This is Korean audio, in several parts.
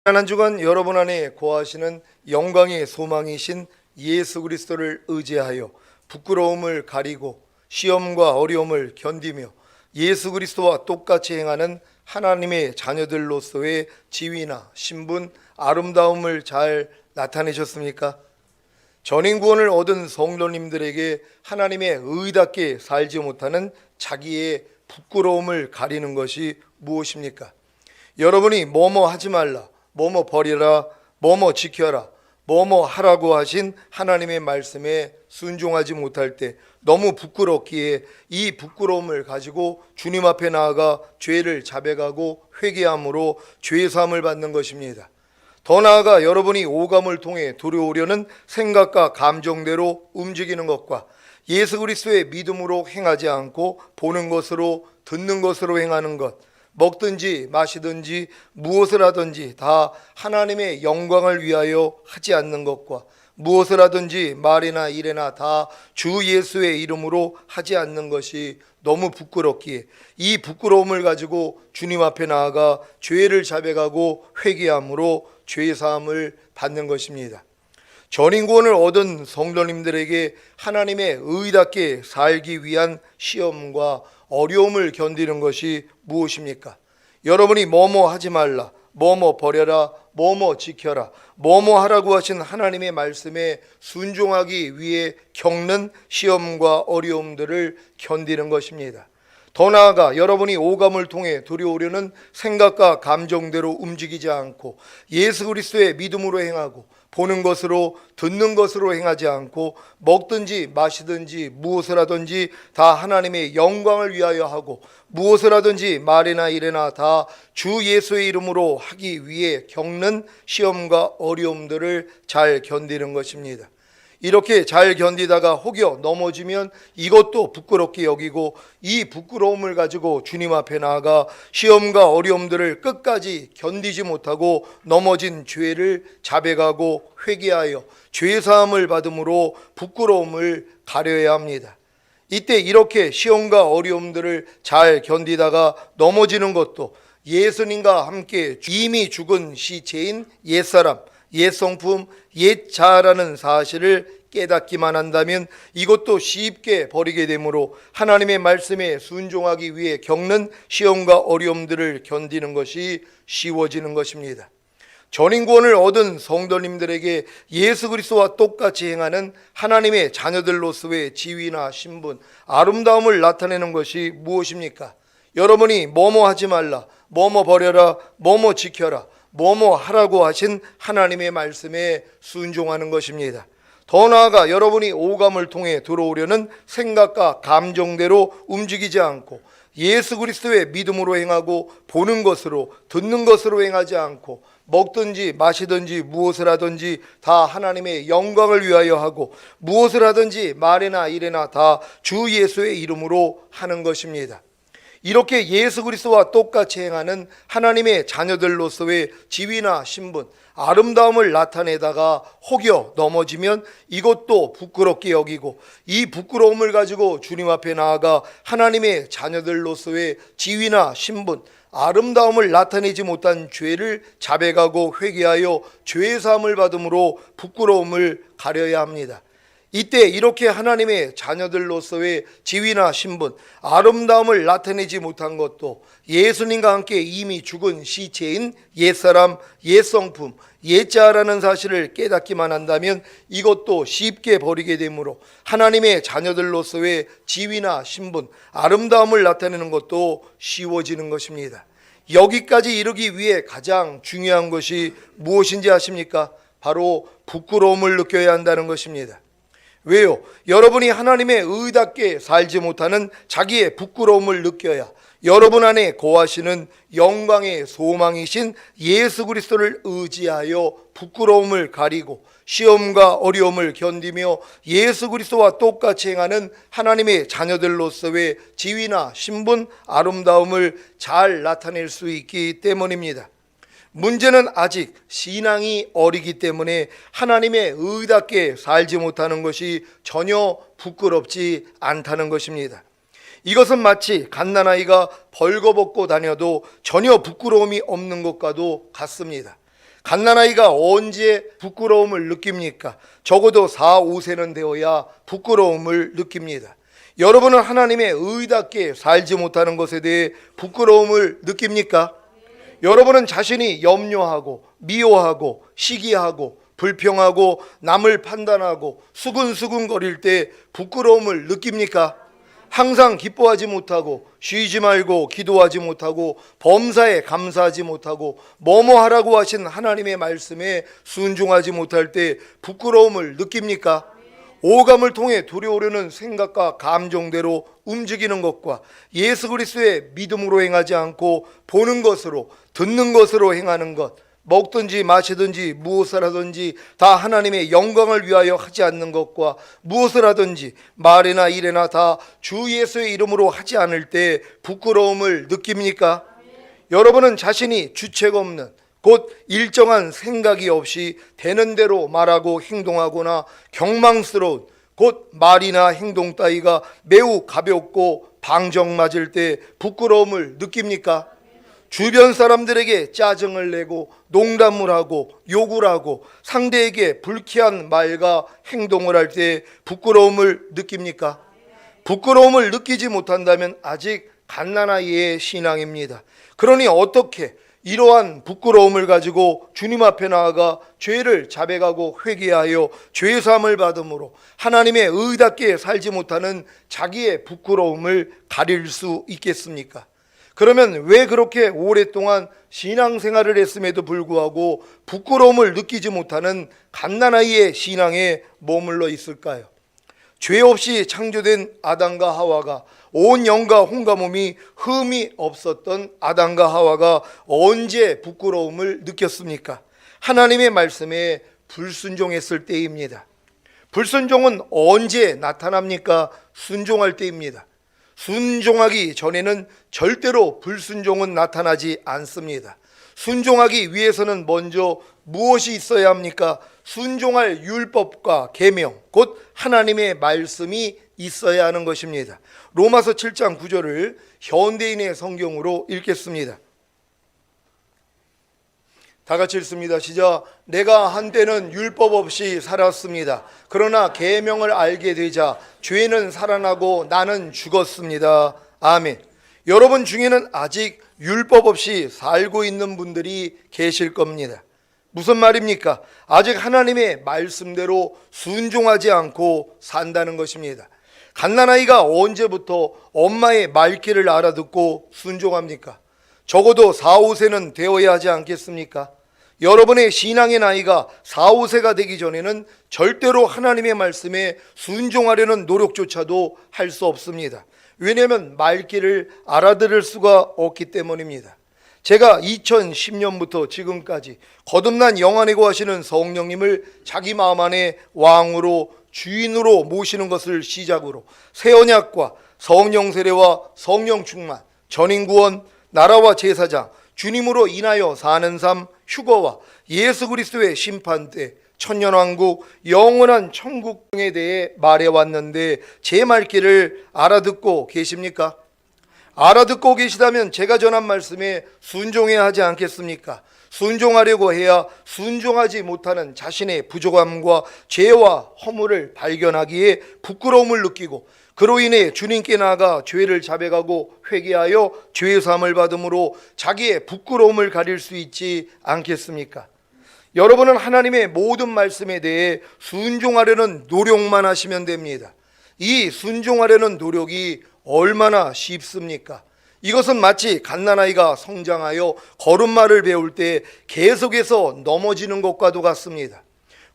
한 주간 여러분 안에 거하시는 영광의 소망이신 예수 그리스도를 의지하여 부끄러움을 가리고 시험과 어려움을 견디며 예수 그리스도와 똑같이 행하는 하나님의 자녀들로서의 지위나 신분, 아름다움을 잘 나타내셨습니까? 전인구원을 얻은 성도님들에게 하나님의 의답게 살지 못하는 자기의 부끄러움을 가리는 것이 무엇입니까? 여러분이 뭐뭐 하지 말라, 뭐뭐 버리라, 뭐뭐 지켜라, 뭐뭐 하라고 하신 하나님의 말씀에 순종하지 못할 때 너무 부끄럽기에 이 부끄러움을 가지고 주님 앞에 나아가 죄를 자백하고 회개함으로 죄사함을 받는 것입니다. 더 나아가 여러분이 오감을 통해 들어오려는 생각과 감정대로 움직이는 것과 예수 그리스도의 믿음으로 행하지 않고 보는 것으로 듣는 것으로 행하는 것, 먹든지 마시든지 무엇을 하든지 다 하나님의 영광을 위하여 하지 않는 것과 무엇을 하든지 말이나 일이나 다 주 예수의 이름으로 하지 않는 것이 너무 부끄럽기에 이 부끄러움을 가지고 주님 앞에 나아가 죄를 자백하고 회개함으로 죄사함을 받는 것입니다. 전인구원을 얻은 성도님들에게 하나님의 의답게 살기 위한 시험과 어려움을 견디는 것이 무엇입니까? 여러분이 뭐뭐 하지 말라, 뭐뭐 버려라, 뭐뭐 지켜라, 뭐뭐 하라고 하신 하나님의 말씀에 순종하기 위해 겪는 시험과 어려움들을 견디는 것입니다. 더 나아가 여러분이 오감을 통해 들여오려는 생각과 감정대로 움직이지 않고 예수 그리스도의 믿음으로 행하고 보는 것으로 듣는 것으로 행하지 않고 먹든지 마시든지 무엇을 하든지 다 하나님의 영광을 위하여 하고 무엇을 하든지 말이나 일이나 다 주 예수의 이름으로 하기 위해 겪는 시험과 어려움들을 잘 견디는 것입니다. 이렇게 잘 견디다가 혹여 넘어지면 이것도 부끄럽게 여기고 이 부끄러움을 가지고 주님 앞에 나아가 시험과 어려움들을 끝까지 견디지 못하고 넘어진 죄를 자백하고 회개하여 죄사함을 받음으로 부끄러움을 가려야 합니다. 이때 이렇게 시험과 어려움들을 잘 견디다가 넘어지는 것도 예수님과 함께 이미 죽은 시체인 옛사람, 옛성품, 옛자라는 사실을 깨닫기만 한다면 이것도 쉽게 버리게 되므로 하나님의 말씀에 순종하기 위해 겪는 시험과 어려움들을 견디는 것이 쉬워지는 것입니다. 전인구원을 얻은 성도님들에게 예수 그리스도와 똑같이 행하는 하나님의 자녀들로서의 지위나 신분, 아름다움을 나타내는 것이 무엇입니까? 여러분이 뭐뭐 하지 말라, 뭐뭐 버려라, 뭐뭐 지켜라, 뭐뭐 하라고 하신 하나님의 말씀에 순종하는 것입니다. 더 나아가 여러분이 오감을 통해 들어오려는 생각과 감정대로 움직이지 않고 예수 그리스도의 믿음으로 행하고 보는 것으로 듣는 것으로 행하지 않고 먹든지 마시든지 무엇을 하든지 다 하나님의 영광을 위하여 하고 무엇을 하든지 말이나 일이나 다 주 예수의 이름으로 하는 것입니다. 이렇게 예수 그리스도와 똑같이 행하는 하나님의 자녀들로서의 지위나 신분, 아름다움을 나타내다가 혹여 넘어지면 이것도 부끄럽게 여기고 이 부끄러움을 가지고 주님 앞에 나아가 하나님의 자녀들로서의 지위나 신분, 아름다움을 나타내지 못한 죄를 자백하고 회개하여 죄사함을 받음으로 부끄러움을 가려야 합니다. 이때 이렇게 하나님의 자녀들로서의 지위나 신분, 아름다움을 나타내지 못한 것도 예수님과 함께 이미 죽은 시체인 옛사람, 옛성품, 옛자라는 사실을 깨닫기만 한다면 이것도 쉽게 버리게 되므로 하나님의 자녀들로서의 지위나 신분, 아름다움을 나타내는 것도 쉬워지는 것입니다. 여기까지 이르기 위해 가장 중요한 것이 무엇인지 아십니까? 바로 부끄러움을 느껴야 한다는 것입니다. 왜요? 여러분이 하나님의 의답게 살지 못하는 자기의 부끄러움을 느껴야 여러분 안에 거하시는 영광의 소망이신 예수 그리스도를 의지하여 부끄러움을 가리고 시험과 어려움을 견디며 예수 그리스도와 똑같이 행하는 하나님의 자녀들로서의 지위나 신분, 아름다움을 잘 나타낼 수 있기 때문입니다. 문제는 아직 신앙이 어리기 때문에 하나님의 의답게 살지 못하는 것이 전혀 부끄럽지 않다는 것입니다. 이것은 마치 갓난아이가 벌거벗고 다녀도 전혀 부끄러움이 없는 것과도 같습니다. 갓난아이가 언제 부끄러움을 느낍니까? 적어도 4, 5세는 되어야 부끄러움을 느낍니다. 여러분은 하나님의 의답게 살지 못하는 것에 대해 부끄러움을 느낍니까? 여러분은 자신이 염려하고 미워하고 시기하고 불평하고 남을 판단하고 수근수근거릴 때 부끄러움을 느낍니까? 항상 기뻐하지 못하고 쉬지 말고 기도하지 못하고 범사에 감사하지 못하고 뭐뭐 하라고 하신 하나님의 말씀에 순종하지 못할 때 부끄러움을 느낍니까? 오감을 통해 들여오르는 생각과 감정대로 움직이는 것과 예수 그리스도의 믿음으로 행하지 않고 보는 것으로 듣는 것으로 행하는 것, 먹든지 마시든지 무엇을 하든지 다 하나님의 영광을 위하여 하지 않는 것과 무엇을 하든지 말이나 일이나 다 주 예수의 이름으로 하지 않을 때 부끄러움을 느낍니까? 여러분은 자신이 주책 없는 곧 일정한 생각이 없이 되는 대로 말하고 행동하거나 경망스러운 곧 말이나 행동 따위가 매우 가볍고 방정맞을 때 부끄러움을 느낍니까? 주변 사람들에게 짜증을 내고 농담을 하고 욕을 하고 상대에게 불쾌한 말과 행동을 할 때 부끄러움을 느낍니까? 부끄러움을 느끼지 못한다면 아직 갓난아이의 신앙입니다. 그러니 어떻게 이러한 부끄러움을 가지고 주님 앞에 나아가 죄를 자백하고 회개하여 죄사함을 받음으로 하나님의 의답게 살지 못하는 자기의 부끄러움을 가릴 수 있겠습니까? 그러면 왜 그렇게 오랫동안 신앙생활을 했음에도 불구하고 부끄러움을 느끼지 못하는 갓난아이의 신앙에 머물러 있을까요? 죄 없이 창조된 아담과 하와가 온 영과 혼과 몸이 흠이 없었던 아담과 하와가 언제 부끄러움을 느꼈습니까? 하나님의 말씀에 불순종했을 때입니다. 불순종은 언제 나타납니까? 순종할 때입니다. 순종하기 전에는 절대로 불순종은 나타나지 않습니다. 순종하기 위해서는 먼저 무엇이 있어야 합니까? 순종할 율법과 계명, 곧 하나님의 말씀이 있어야 하는 것입니다. 로마서 7장 9절을 현대인의 성경으로 읽겠습니다. 다 같이 읽습니다. 시작. 내가 한때는 율법 없이 살았습니다. 그러나 계명을 알게 되자 죄는 살아나고 나는 죽었습니다. 아멘. 여러분 중에는 아직 율법 없이 살고 있는 분들이 계실 겁니다. 무슨 말입니까? 아직 하나님의 말씀대로 순종하지 않고 산다는 것입니다. 갓난아이가 언제부터 엄마의 말귀를 알아듣고 순종합니까? 적어도 4, 5세는 되어야 하지 않겠습니까? 여러분의 신앙의 나이가 4, 5세가 되기 전에는 절대로 하나님의 말씀에 순종하려는 노력조차도 할 수 없습니다. 왜냐하면 말귀를 알아들을 수가 없기 때문입니다. 제가 2010년부터 지금까지 거듭난 영안에 거하시는 성령님을 자기 마음 안에 왕으로 주인으로 모시는 것을 시작으로 새 언약과 성령 세례와 성령 충만, 전인 구원, 나라와 제사장, 주님으로 인하여 사는 삶, 휴거와 예수 그리스도의 심판대, 천년왕국, 영원한 천국 등에 대해 말해왔는데 제 말귀를 알아듣고 계십니까? 알아듣고 계시다면 제가 전한 말씀에 순종해야 하지 않겠습니까? 순종하려고 해야 순종하지 못하는 자신의 부족함과 죄와 허물을 발견하기에 부끄러움을 느끼고 그로 인해 주님께 나아가 죄를 자백하고 회개하여 죄사함을 받음으로 자기의 부끄러움을 가릴 수 있지 않겠습니까? 여러분은 하나님의 모든 말씀에 대해 순종하려는 노력만 하시면 됩니다. 이 순종하려는 노력이 얼마나 쉽습니까? 이것은 마치 갓난아이가 성장하여 걸음마를 배울 때 계속해서 넘어지는 것과도 같습니다.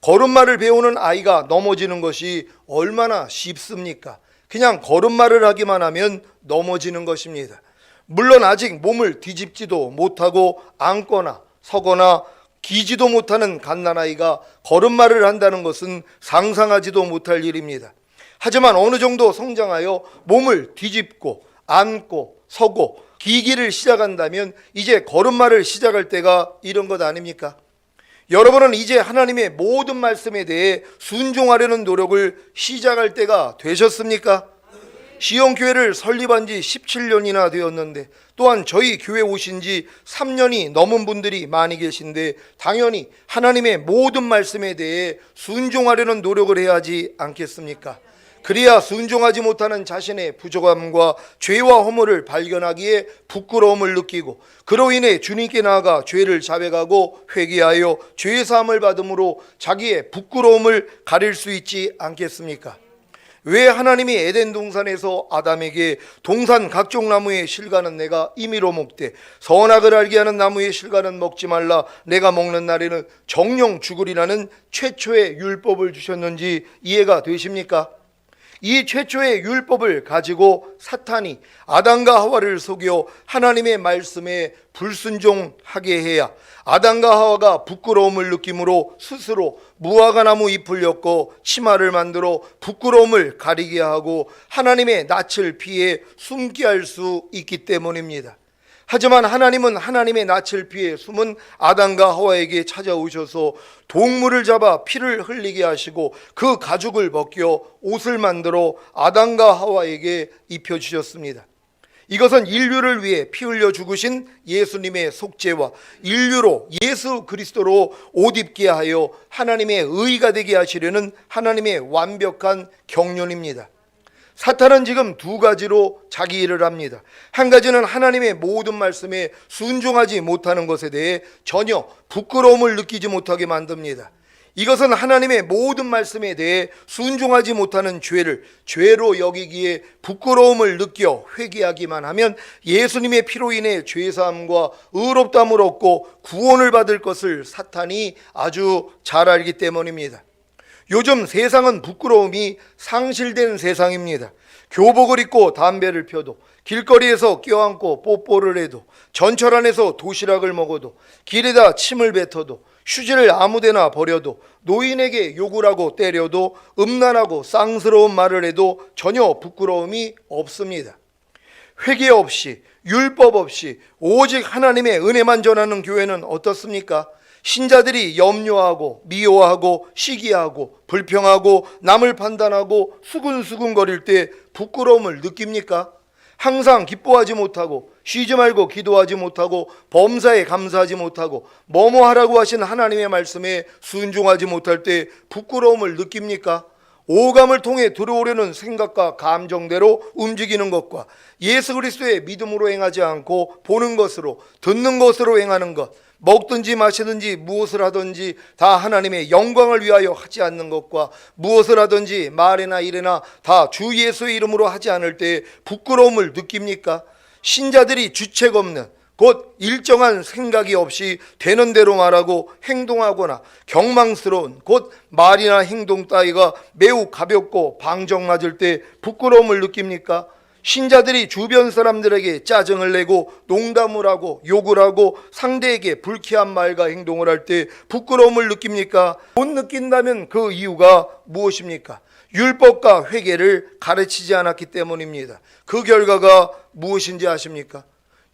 걸음마를 배우는 아이가 넘어지는 것이 얼마나 쉽습니까? 그냥 걸음마를 하기만 하면 넘어지는 것입니다. 물론 아직 몸을 뒤집지도 못하고 앉거나 서거나 기지도 못하는 갓난아이가 걸음마를 한다는 것은 상상하지도 못할 일입니다. 하지만 어느 정도 성장하여 몸을 뒤집고 앉고 서고 기기를 시작한다면 이제 걸음마를 시작할 때가 이런 것 아닙니까? 여러분은 이제 하나님의 모든 말씀에 대해 순종하려는 노력을 시작할 때가 되셨습니까? 시온교회를 설립한 지 17년이나 되었는데 또한 저희 교회 오신 지 3년이 넘은 분들이 많이 계신데 당연히 하나님의 모든 말씀에 대해 순종하려는 노력을 해야 하지 않겠습니까? 그래야 순종하지 못하는 자신의 부족함과 죄와 허물을 발견하기에 부끄러움을 느끼고 그로 인해 주님께 나아가 죄를 자백하고 회개하여 죄사함을 받음으로 자기의 부끄러움을 가릴 수 있지 않겠습니까? 왜 하나님이 에덴 동산에서 아담에게 동산 각종 나무의 실과는 내가 임의로 먹되 선악을 알게 하는 나무의 실과는 먹지 말라, 내가 먹는 날에는 정령 죽으리라는 최초의 율법을 주셨는지 이해가 되십니까? 이 최초의 율법을 가지고 사탄이 아담과 하와를 속여 하나님의 말씀에 불순종하게 해야 아담과 하와가 부끄러움을 느끼므로 스스로 무화과 나무 잎을 엮고 치마를 만들어 부끄러움을 가리게 하고 하나님의 낯을 피해 숨게 할 수 있기 때문입니다. 하지만 하나님은 하나님의 낯을 피해 숨은 아담과 하와에게 찾아오셔서 동물을 잡아 피를 흘리게 하시고 그 가죽을 벗겨 옷을 만들어 아담과 하와에게 입혀주셨습니다. 이것은 인류를 위해 피 흘려 죽으신 예수님의 속죄와 인류로 예수 그리스도로 옷 입게 하여 하나님의 의가 되게 하시려는 하나님의 완벽한 경륜입니다. 사탄은 지금 두 가지로 자기 일을 합니다. 한 가지는 하나님의 모든 말씀에 순종하지 못하는 것에 대해 전혀 부끄러움을 느끼지 못하게 만듭니다. 이것은 하나님의 모든 말씀에 대해 순종하지 못하는 죄를 죄로 여기기에 부끄러움을 느껴 회개하기만 하면 예수님의 피로 인해 죄사함과 의롭다함을 얻고 구원을 받을 것을 사탄이 아주 잘 알기 때문입니다. 요즘 세상은 부끄러움이 상실된 세상입니다. 교복을 입고 담배를 펴도, 길거리에서 껴안고 뽀뽀를 해도, 전철 안에서 도시락을 먹어도, 길에다 침을 뱉어도, 휴지를 아무데나 버려도, 노인에게 욕을 하고 때려도, 음란하고 쌍스러운 말을 해도 전혀 부끄러움이 없습니다. 회개 없이, 율법 없이 오직 하나님의 은혜만 전하는 교회는 어떻습니까? 신자들이 염려하고 미워하고 시기하고 불평하고 남을 판단하고 수근수근거릴 때 부끄러움을 느낍니까? 항상 기뻐하지 못하고 쉬지 말고 기도하지 못하고 범사에 감사하지 못하고 뭐뭐 하라고 하신 하나님의 말씀에 순종하지 못할 때 부끄러움을 느낍니까? 오감을 통해 들어오려는 생각과 감정대로 움직이는 것과 예수 그리스도의 믿음으로 행하지 않고 보는 것으로 듣는 것으로 행하는 것, 먹든지 마시든지 무엇을 하든지 다 하나님의 영광을 위하여 하지 않는 것과 무엇을 하든지 말이나 일이나 다 주 예수의 이름으로 하지 않을 때 부끄러움을 느낍니까? 신자들이 주책 없는 곧 일정한 생각이 없이 되는 대로 말하고 행동하거나 경망스러운 곧 말이나 행동 따위가 매우 가볍고 방정맞을 때 부끄러움을 느낍니까? 신자들이 주변 사람들에게 짜증을 내고 농담을 하고 욕을 하고 상대에게 불쾌한 말과 행동을 할 때 부끄러움을 느낍니까? 못 느낀다면 그 이유가 무엇입니까? 율법과 회개를 가르치지 않았기 때문입니다. 그 결과가 무엇인지 아십니까?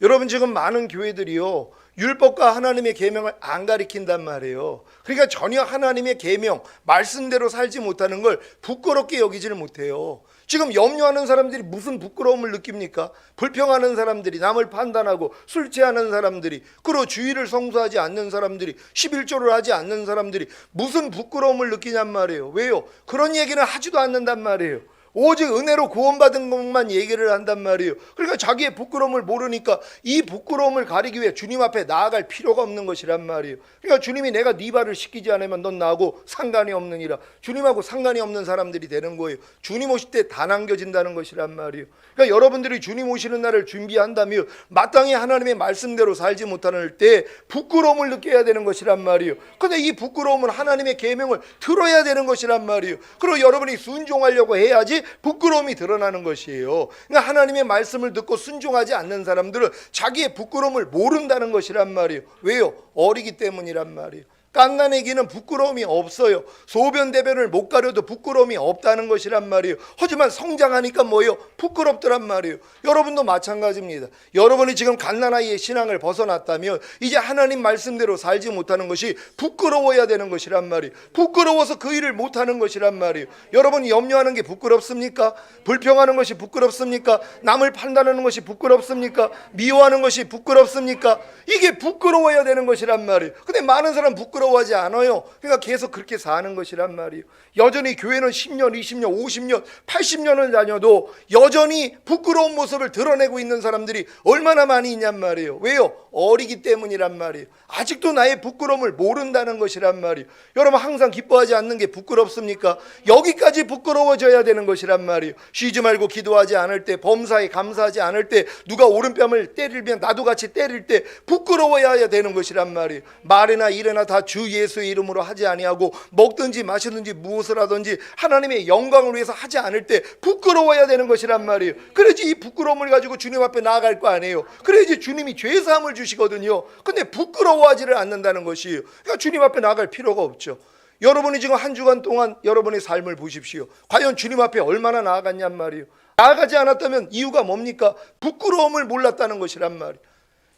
여러분, 지금 많은 교회들이요, 율법과 하나님의 계명을 안 가리킨단 말이에요. 그러니까 전혀 하나님의 계명 말씀대로 살지 못하는 걸 부끄럽게 여기지를 못해요. 지금 염려하는 사람들이 무슨 부끄러움을 느낍니까? 불평하는 사람들이, 남을 판단하고 술 취하는 사람들이, 그리고 주의를 성수하지 않는 사람들이, 11조를 하지 않는 사람들이 무슨 부끄러움을 느끼냔 말이에요. 왜요? 그런 얘기는 하지도 않는단 말이에요. 오직 은혜로 구원받은 것만 얘기를 한단 말이에요. 그러니까 자기의 부끄러움을 모르니까 이 부끄러움을 가리기 위해 주님 앞에 나아갈 필요가 없는 것이란 말이에요. 그러니까 주님이 내가 네 발을 씻기지 않으면 넌 나하고 상관이 없느니라. 주님하고 상관이 없는 사람들이 되는 거예요. 주님 오실 때 다 남겨진다는 것이란 말이에요. 그러니까 여러분들이 주님 오시는 날을 준비한다면 마땅히 하나님의 말씀대로 살지 못하는 때 부끄러움을 느껴야 되는 것이란 말이에요. 근데 이 부끄러움은 하나님의 계명을 들어야 되는 것이란 말이에요. 그리고 여러분이 순종하려고 해야지 부끄러움이 드러나는 것이에요. 그러니까 하나님의 말씀을 듣고 순종하지 않는 사람들은 자기의 부끄러움을 모른다는 것이란 말이에요. 왜요? 어리기 때문이란 말이에요. 갓난아기는 부끄러움이 없어요. 소변 대변을 못 가려도 부끄러움이 없다는 것이란 말이에요. 하지만 성장하니까 뭐예요? 부끄럽더란 말이에요. 여러분도 마찬가지입니다. 여러분이 지금 갓난아기의 신앙을 벗어났다면 이제 하나님 말씀대로 살지 못하는 것이 부끄러워야 되는 것이란 말이에요. 부끄러워서 그 일을 못하는 것이란 말이에요. 여러분이 염려하는 게 부끄럽습니까? 불평하는 것이 부끄럽습니까? 남을 판단하는 것이 부끄럽습니까? 미워하는 것이 부끄럽습니까? 이게 부끄러워야 되는 것이란 말이에요. 근데 많은 사람 부끄러워하지 않아요. 그러니까 계속 그렇게 사는 것이란 말이에요. 여전히 교회는 10년, 20년, 50년, 80년을 다녀도 여전히 부끄러운 모습을 드러내고 있는 사람들이 얼마나 많이 있냔 말이에요. 왜요? 어리기 때문이란 말이에요. 아직도 나의 부끄러움을 모른다는 것이란 말이에요. 여러분 항상 기뻐하지 않는 게 부끄럽습니까? 여기까지 부끄러워져야 되는 것이란 말이에요. 쉬지 말고 기도하지 않을 때, 범사에 감사하지 않을 때, 누가 오른뺨을 때리면 나도 같이 때릴 때 부끄러워야 되는 것이란 말이에요. 말이나 일이나 다 주 예수의 이름으로 하지 아니하고 먹든지 마시든지 무엇을 하든지 하나님의 영광을 위해서 하지 않을 때 부끄러워야 되는 것이란 말이에요. 그래야지 이 부끄러움을 가지고 주님 앞에 나아갈 거 아니에요. 그래야지 주님이 죄사함을 주시거든요. 근데 부끄러워하지를 않는다는 것이에요. 그러니까 주님 앞에 나아갈 필요가 없죠. 여러분이 지금 한 주간 동안 여러분의 삶을 보십시오. 과연 주님 앞에 얼마나 나아갔냔 말이에요. 나아가지 않았다면 이유가 뭡니까? 부끄러움을 몰랐다는 것이란 말이에요.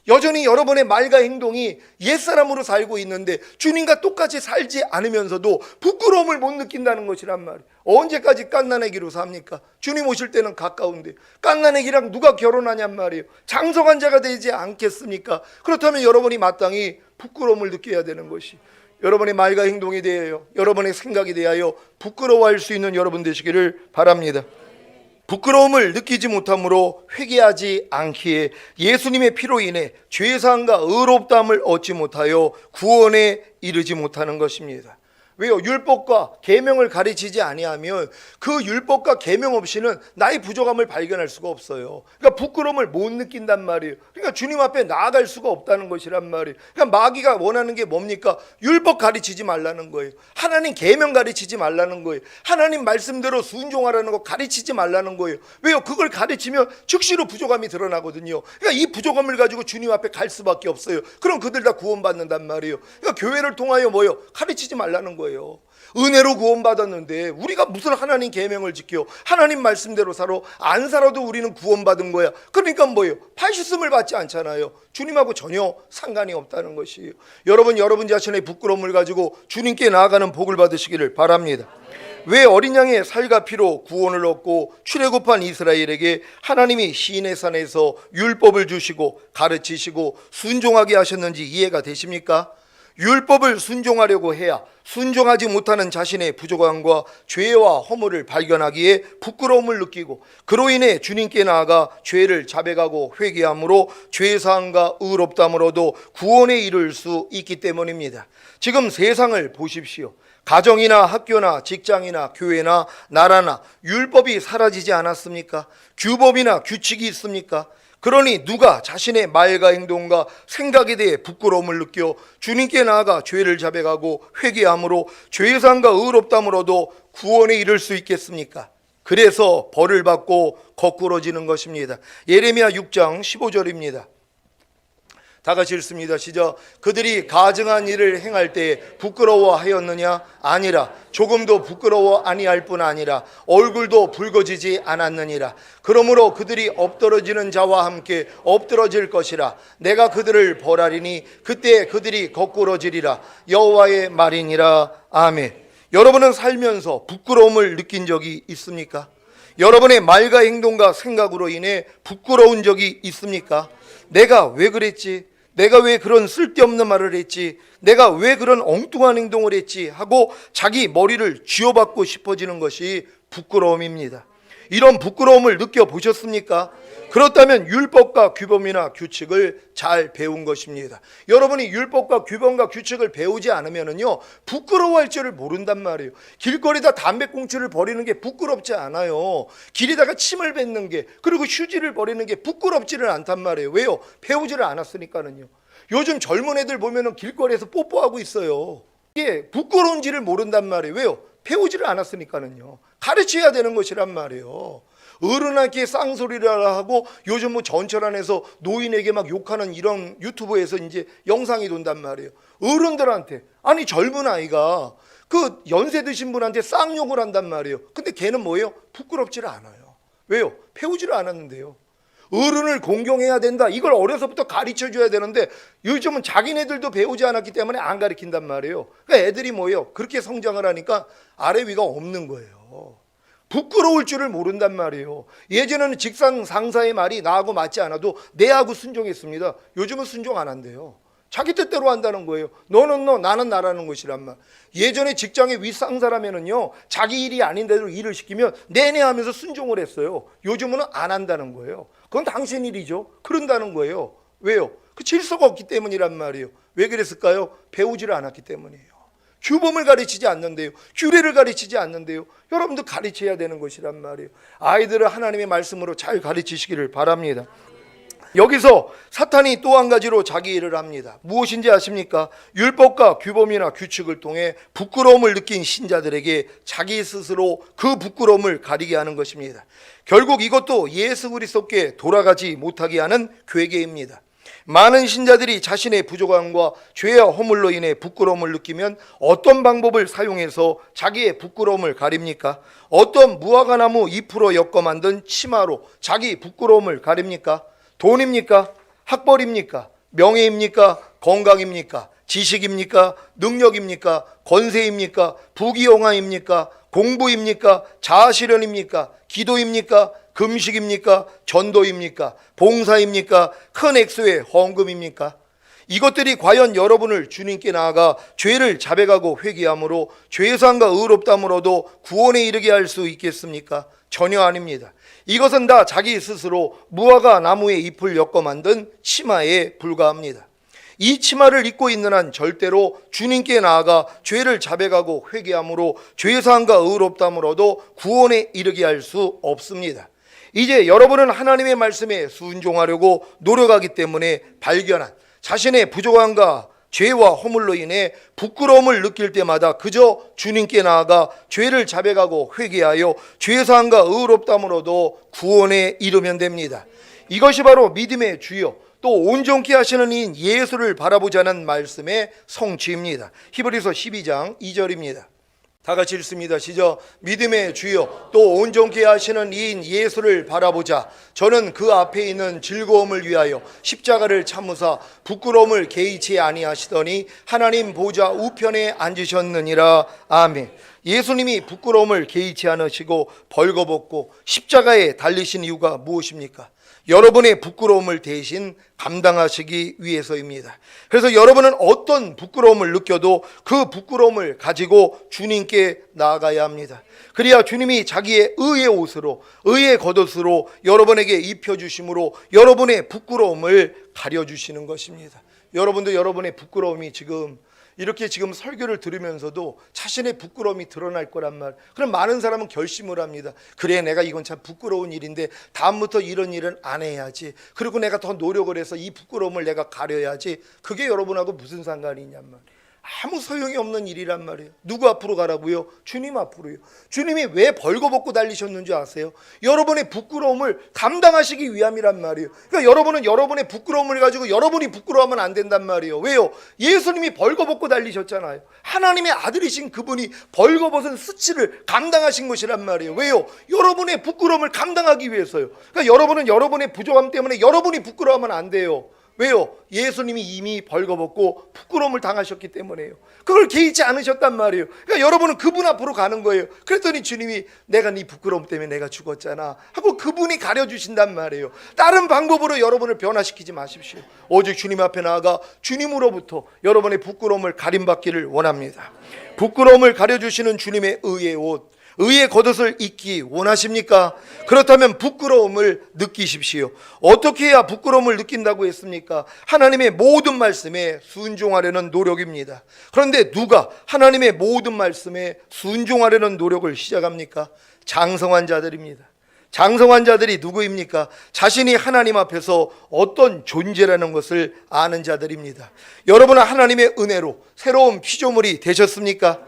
여전히 여러분의 말과 행동이 옛사람으로 살고 있는데 주님과 똑같이 살지 않으면서도 부끄러움을 못 느낀다는 것이란 말이에요. 언제까지 갓난아기로 삽니까? 주님 오실 때는 가까운데 갓난아기랑 누가 결혼하냔 말이에요. 장성한 자가 되지 않겠습니까? 그렇다면 여러분이 마땅히 부끄러움을 느껴야 되는 것이 여러분의 말과 행동에 대하여 여러분의 생각에 대하여 부끄러워할 수 있는 여러분 되시기를 바랍니다. 부끄러움을 느끼지 못함으로 회개하지 않기에 예수님의 피로 인해 죄사함과 의롭다함을 얻지 못하여 구원에 이르지 못하는 것입니다. 왜요? 율법과 계명을 가르치지 아니하면 그 율법과 계명 없이는 나의 부족함을 발견할 수가 없어요. 그러니까 부끄러움을 못 느낀단 말이에요. 그러니까 주님 앞에 나아갈 수가 없다는 것이란 말이에요. 그러니까 마귀가 원하는 게 뭡니까? 율법 가르치지 말라는 거예요. 하나님 계명 가르치지 말라는 거예요. 하나님 말씀대로 순종하라는 거 가르치지 말라는 거예요. 왜요? 그걸 가르치면 즉시로 부족함이 드러나거든요. 그러니까 이 부족함을 가지고 주님 앞에 갈 수밖에 없어요. 그럼 그들 다 구원받는단 말이에요. 그러니까 교회를 통하여 뭐예요? 가르치지 말라는 거예요. 은혜로 구원받았는데 우리가 무슨 하나님 계명을 지켜 하나님 말씀대로 살아? 안 살아도 우리는 구원받은 거야. 그러니까 뭐예요? 팔씨름을 받지 않잖아요. 주님하고 전혀 상관이 없다는 것이에요. 여러분 자신의 부끄러움을 가지고 주님께 나아가는 복을 받으시기를 바랍니다. 왜 어린 양의 살과 피로 구원을 얻고 출애굽한 이스라엘에게 하나님이 시인의 산에서 율법을 주시고 가르치시고 순종하게 하셨는지 이해가 되십니까? 율법을 순종하려고 해야 순종하지 못하는 자신의 부족함과 죄와 허물을 발견하기에 부끄러움을 느끼고 그로 인해 주님께 나아가 죄를 자백하고 회개함으로 죄사함과 의롭다함으로도 구원에 이를 수 있기 때문입니다. 지금 세상을 보십시오. 가정이나 학교나 직장이나 교회나 나라나 율법이 사라지지 않았습니까? 규범이나 규칙이 있습니까? 그러니 누가 자신의 말과 행동과 생각에 대해 부끄러움을 느껴 주님께 나아가 죄를 자백하고 회개함으로 죄사함과 의롭다함으로도 구원에 이를 수 있겠습니까? 그래서 벌을 받고 거꾸러지는 것입니다. 예레미야 6장 15절입니다. 다 같이 읽습니다. 시작. 그들이 가증한 일을 행할 때 부끄러워하였느냐? 아니라. 조금도 부끄러워 아니할 뿐 아니라 얼굴도 붉어지지 않았느니라. 그러므로 그들이 엎드러지는 자와 함께 엎드러질 것이라. 내가 그들을 벌하리니 그때 그들이 거꾸러지리라. 여호와의 말이니라. 아멘. 여러분은 살면서 부끄러움을 느낀 적이 있습니까? 여러분의 말과 행동과 생각으로 인해 부끄러운 적이 있습니까? 내가 왜 그랬지? 내가 왜 그런 쓸데없는 말을 했지? 내가 왜 그런 엉뚱한 행동을 했지? 하고 자기 머리를 쥐어박고 싶어지는 것이 부끄러움입니다. 이런 부끄러움을 느껴보셨습니까? 그렇다면 율법과 규범이나 규칙을 잘 배운 것입니다. 여러분이 율법과 규범과 규칙을 배우지 않으면요 부끄러워할 줄을 모른단 말이에요. 길거리다 담배꽁초를 버리는 게 부끄럽지 않아요. 길에다가 침을 뱉는 게 그리고 휴지를 버리는 게 부끄럽지를 않단 말이에요. 왜요? 배우지를 않았으니까는요. 요즘 젊은 애들 보면은 길거리에서 뽀뽀하고 있어요. 이게 부끄러운지를 모른단 말이에요. 왜요? 배우지를 않았으니까는요. 가르쳐야 되는 것이란 말이에요. 어른한테 쌍소리를 하고 요즘 뭐 전철 안에서 노인에게 막 욕하는 이런 유튜브에서 이제 영상이 돈단 말이에요. 어른들한테 아니 젊은 아이가 그 연세 드신 분한테 쌍욕을 한단 말이에요. 근데 걔는 뭐예요? 부끄럽지를 않아요. 왜요? 배우지를 않았는데요. 어른을 공경해야 된다, 이걸 어려서부터 가르쳐줘야 되는데 요즘은 자기네들도 배우지 않았기 때문에 안 가르친단 말이에요. 그러니까 애들이 뭐예요? 그렇게 성장을 하니까 아래 위가 없는 거예요. 부끄러울 줄을 모른단 말이에요. 예전에는 직장 상사의 말이 나하고 맞지 않아도 내하고 순종했습니다. 요즘은 순종 안 한대요. 자기 뜻대로 한다는 거예요. 너는 너, 나는 나라는 것이란 말. 예전에 직장의 윗상사라면은요, 자기 일이 아닌데도 일을 시키면 내내 하면서 순종을 했어요. 요즘은 안 한다는 거예요. 그건 당신 일이죠. 그런다는 거예요. 왜요? 그 질서가 없기 때문이란 말이에요. 왜 그랬을까요? 배우지를 않았기 때문이에요. 규범을 가르치지 않는데요, 규례를 가르치지 않는데요. 여러분도 가르쳐야 되는 것이란 말이에요. 아이들을 하나님의 말씀으로 잘 가르치시기를 바랍니다. 여기서 사탄이 또 한 가지로 자기 일을 합니다. 무엇인지 아십니까? 율법과 규범이나 규칙을 통해 부끄러움을 느낀 신자들에게 자기 스스로 그 부끄러움을 가리게 하는 것입니다. 결국 이것도 예수 그리스도께 돌아가지 못하게 하는 괴계입니다. 많은 신자들이 자신의 부족함과 죄와 허물로 인해 부끄러움을 느끼면 어떤 방법을 사용해서 자기의 부끄러움을 가립니까? 어떤 무화과나무 잎으로 엮어 만든 치마로 자기 부끄러움을 가립니까? 돈입니까? 학벌입니까? 명예입니까? 건강입니까? 지식입니까? 능력입니까? 권세입니까? 부귀영화입니까? 공부입니까? 자아실현입니까? 기도입니까? 금식입니까? 전도입니까? 봉사입니까? 큰 액수의 헌금입니까? 이것들이 과연 여러분을 주님께 나아가 죄를 자백하고 회개함으로 죄사함과 의롭다함으로도 구원에 이르게 할 수 있겠습니까? 전혀 아닙니다. 이것은 다 자기 스스로 무화과 나무의 잎을 엮어 만든 치마에 불과합니다. 이 치마를 입고 있는 한 절대로 주님께 나아가 죄를 자백하고 회개함으로 죄사함과 의롭다함으로도 구원에 이르게 할 수 없습니다. 이제 여러분은 하나님의 말씀에 순종하려고 노력하기 때문에 발견한 자신의 부족함과 죄와 허물로 인해 부끄러움을 느낄 때마다 그저 주님께 나아가 죄를 자백하고 회개하여 죄사함과 의롭다함으로도 구원에 이르면 됩니다. 이것이 바로 믿음의 주요 또 온전케 하시는 이인 예수를 바라보자는 말씀의 성취입니다. 히브리서 12장 2절입니다. 다 같이 읽습니다. 시작. 믿음의 주요 또 온전케 하시는 이인 예수를 바라보자. 저는 그 앞에 있는 즐거움을 위하여 십자가를 참으사 부끄러움을 개의치 아니하시더니 하나님 보좌 우편에 앉으셨느니라. 아멘. 예수님이 부끄러움을 개의치 않으시고 벌거벗고 십자가에 달리신 이유가 무엇입니까? 여러분의 부끄러움을 대신 감당하시기 위해서입니다. 그래서 여러분은 어떤 부끄러움을 느껴도 그 부끄러움을 가지고 주님께 나아가야 합니다. 그래야 주님이 자기의 의의 옷으로 의의 겉옷으로 여러분에게 입혀주심으로 여러분의 부끄러움을 가려주시는 것입니다. 여러분도 여러분의 부끄러움이 이렇게 지금 설교를 들으면서도 자신의 부끄러움이 드러날 거란 말. 그럼 많은 사람은 결심을 합니다. 그래, 내가 이건 참 부끄러운 일인데 다음부터 이런 일은 안 해야지. 그리고 내가 더 노력을 해서 이 부끄러움을 내가 가려야지. 그게 여러분하고 무슨 상관이냔 말. 아무 소용이 없는 일이란 말이에요. 누구 앞으로 가라고요? 주님 앞으로요. 주님이 왜 벌거벗고 달리셨는지 아세요? 여러분의 부끄러움을 감당하시기 위함이란 말이에요. 그러니까 여러분은 여러분의 부끄러움을 가지고 여러분이 부끄러워하면 안 된단 말이에요. 왜요? 예수님이 벌거벗고 달리셨잖아요. 하나님의 아들이신 그분이 벌거벗은 수치를 감당하신 것이란 말이에요. 왜요? 여러분의 부끄러움을 감당하기 위해서요. 그러니까 여러분은 여러분의 부족함 때문에 여러분이 부끄러워하면 안 돼요. 왜요? 예수님이 이미 벌거벗고 부끄러움을 당하셨기 때문에요. 그걸 개의치 않으셨단 말이에요. 그러니까 여러분은 그분 앞으로 가는 거예요. 그랬더니 주님이 내가 네 부끄러움 때문에 내가 죽었잖아 하고 그분이 가려주신단 말이에요. 다른 방법으로 여러분을 변화시키지 마십시오. 오직 주님 앞에 나아가 주님으로부터 여러분의 부끄러움을 가림받기를 원합니다. 부끄러움을 가려주시는 주님의 의의 옷, 의의 겉옷을 입기 원하십니까? 그렇다면 부끄러움을 느끼십시오. 어떻게 해야 부끄러움을 느낀다고 했습니까? 하나님의 모든 말씀에 순종하려는 노력입니다. 그런데 누가 하나님의 모든 말씀에 순종하려는 노력을 시작합니까? 장성한 자들입니다. 장성한 자들이 누구입니까? 자신이 하나님 앞에서 어떤 존재라는 것을 아는 자들입니다. 여러분은 하나님의 은혜로 새로운 피조물이 되셨습니까?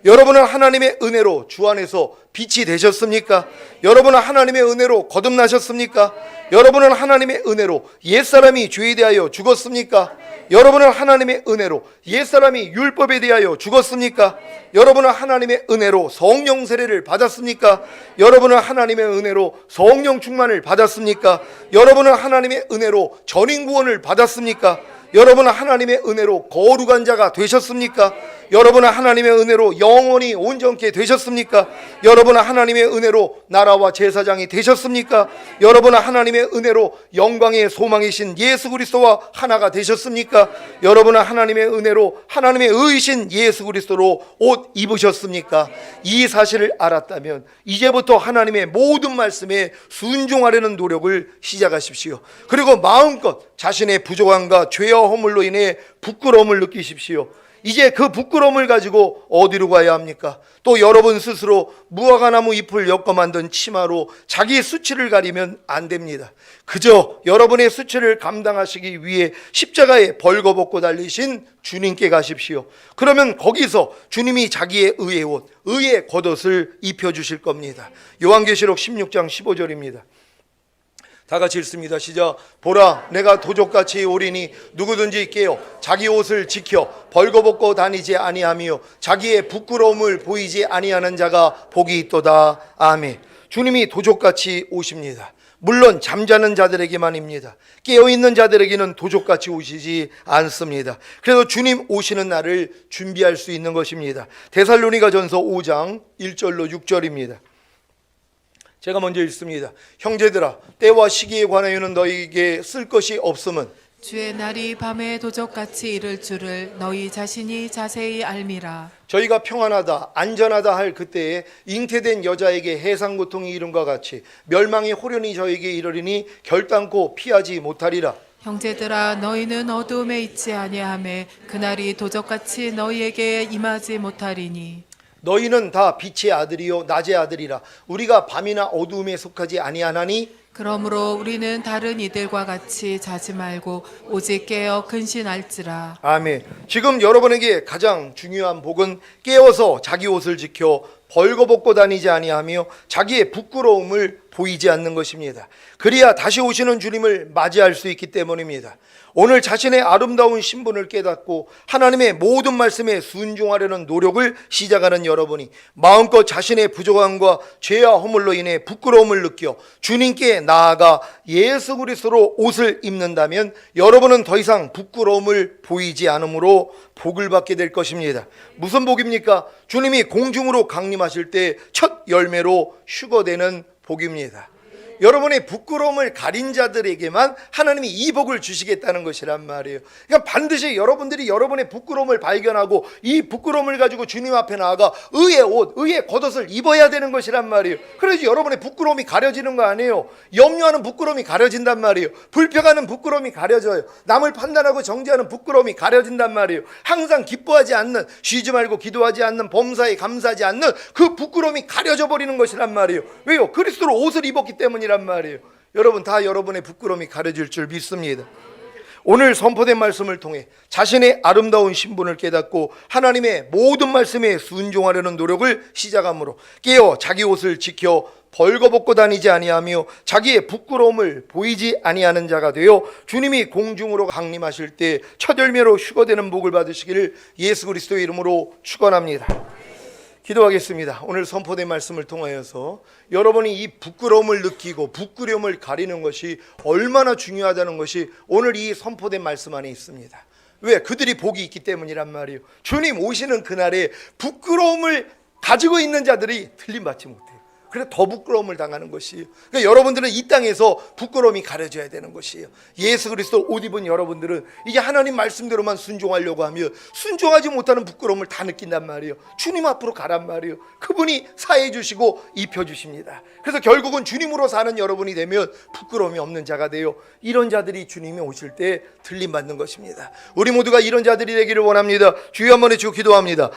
여러분은 하나님의 은혜로 주 안에서 빛이 되셨습니까? 여러분은 하나님의 은혜로 거듭나셨습니까? 여러분은 하나님의 은혜로 옛사람이 죄에 대하여 죽었습니까? 여러분은 하나님의 은혜로 옛사람이 율법에 대하여 죽었습니까? 여러분은 하나님의 은혜로 성령 세례를 받았습니까? 여러분은 하나님의 은혜로 성령 충만을 받았습니까? 여러분은 하나님의 은혜로 전인 구원을 받았습니까? 여러분은 하나님의 은혜로 거룩한 자가 되셨습니까? 여러분은 하나님의 은혜로 영원히 온전케 되셨습니까? 여러분은 하나님의 은혜로 나라와 제사장이 되셨습니까? 여러분은 하나님의 은혜로 영광의 소망이신 예수 그리스도와 하나가 되셨습니까? 여러분은 하나님의 은혜로 하나님의 의이신 예수 그리스도로 옷 입으셨습니까? 이 사실을 알았다면 이제부터 하나님의 모든 말씀에 순종하려는 노력을 시작하십시오. 그리고 마음껏 자신의 부족함과 죄와 허물로 인해 부끄러움을 느끼십시오. 이제 그 부끄러움을 가지고 어디로 가야 합니까? 또 여러분 스스로 무화과나무 잎을 엮어 만든 치마로 자기 수치를 가리면 안 됩니다. 그저 여러분의 수치를 감당하시기 위해 십자가에 벌거벗고 달리신 주님께 가십시오. 그러면 거기서 주님이 자기의 의의 옷, 의의 겉옷을 입혀주실 겁니다. 요한계시록 16장 15절입니다. 다 같이 읽습니다. 시작. 보라, 내가 도적같이 오리니 누구든지 깨어 자기 옷을 지켜 벌거벗고 다니지 아니하며 자기의 부끄러움을 보이지 아니하는 자가 복이 있도다. 아멘. 주님이 도적같이 오십니다. 물론 잠자는 자들에게만입니다. 깨어있는 자들에게는 도적같이 오시지 않습니다. 그래서 주님 오시는 날을 준비할 수 있는 것입니다. 데살로니가전서 5장 1절로 6절입니다. 제가 먼저 읽습니다. 형제들아, 때와 시기에 관하여는 너희에게 쓸 것이 없음은 주의 날이 밤에 도적같이 이를 줄을 너희 자신이 자세히 알미라. 저희가 평안하다 안전하다 할 그때에 잉태된 여자에게 해상 고통이 이름과 같이 멸망이 호련히 저에게 이르리니 결단코 피하지 못하리라. 형제들아, 너희는 어두움에 있지 아니하매 그날이 도적같이 너희에게 임하지 못하리니 너희는 다 빛의 아들이요 낮의 아들이라. 우리가 밤이나 어두움에 속하지 아니하나니 그러므로 우리는 다른 이들과 같이 자지 말고 오직 깨어 근신할지라. 아멘. 지금 여러분에게 가장 중요한 복은 깨어서 자기 옷을 지켜 벌거벗고 다니지 아니하며 자기의 부끄러움을 보이지 않는 것입니다. 그래야 다시 오시는 주님을 맞이할 수 있기 때문입니다. 오늘 자신의 아름다운 신분을 깨닫고 하나님의 모든 말씀에 순종하려는 노력을 시작하는 여러분이 마음껏 자신의 부족함과 죄와 허물로 인해 부끄러움을 느껴 주님께 나아가 예수 그리스도로 옷을 입는다면 여러분은 더 이상 부끄러움을 보이지 않으므로 복을 받게 될 것입니다. 무슨 복입니까? 주님이 공중으로 강림하실 때 첫 열매로 휴거되는 복입니다. 여러분의 부끄러움을 가린 자들에게만 하나님이 이 복을 주시겠다는 것이란 말이에요. 그러니까 반드시 여러분들이 여러분의 부끄러움을 발견하고 이 부끄러움을 가지고 주님 앞에 나아가 의의 옷, 의의 겉옷을 입어야 되는 것이란 말이에요. 그래야지 여러분의 부끄러움이 가려지는 거 아니에요. 염려하는 부끄러움이 가려진단 말이에요. 불평하는 부끄러움이 가려져요. 남을 판단하고 정죄하는 부끄러움이 가려진단 말이에요. 항상 기뻐하지 않는, 쉬지 말고 기도하지 않는, 범사에 감사하지 않는 그 부끄러움이 가려져 버리는 것이란 말이에요. 왜요? 그리스도로 옷을 입었기 때문이란 말이에요. 여러분 다 여러분의 부끄러움이 가려질 줄 믿습니다. 오늘 선포된 말씀을 통해 자신의 아름다운 신분을 깨닫고 하나님의 모든 말씀에 순종하려는 노력을 시작함으로 깨어 자기 옷을 지켜 벌거벗고 다니지 아니하며 자기의 부끄러움을 보이지 아니하는 자가 되어 주님이 공중으로 강림하실 때 첫 열매로 휴거되는 복을 받으시기를 예수 그리스도의 이름으로 축원합니다. 기도하겠습니다. 오늘 선포된 말씀을 통하여서 여러분이 이 부끄러움을 느끼고 부끄러움을 가리는 것이 얼마나 중요하다는 것이 오늘 이 선포된 말씀 안에 있습니다. 왜? 그들이 복이 있기 때문이란 말이에요. 주님 오시는 그날에 부끄러움을 가지고 있는 자들이 틀림받지 못해요. 그래서 더 부끄러움을 당하는 것이에요. 그러니까 여러분들은 이 땅에서 부끄러움이 가려져야 되는 것이에요. 예수 그리스도 옷 입은 여러분들은 이제 하나님 말씀대로만 순종하려고 하면 순종하지 못하는 부끄러움을 다 느낀단 말이에요. 주님 앞으로 가란 말이에요. 그분이 사해 주시고 입혀 주십니다. 그래서 결국은 주님으로 사는 여러분이 되면 부끄러움이 없는 자가 돼요. 이런 자들이 주님이 오실 때 들림받는 것입니다. 우리 모두가 이런 자들이 되기를 원합니다. 주여 한번 해주고 기도합니다.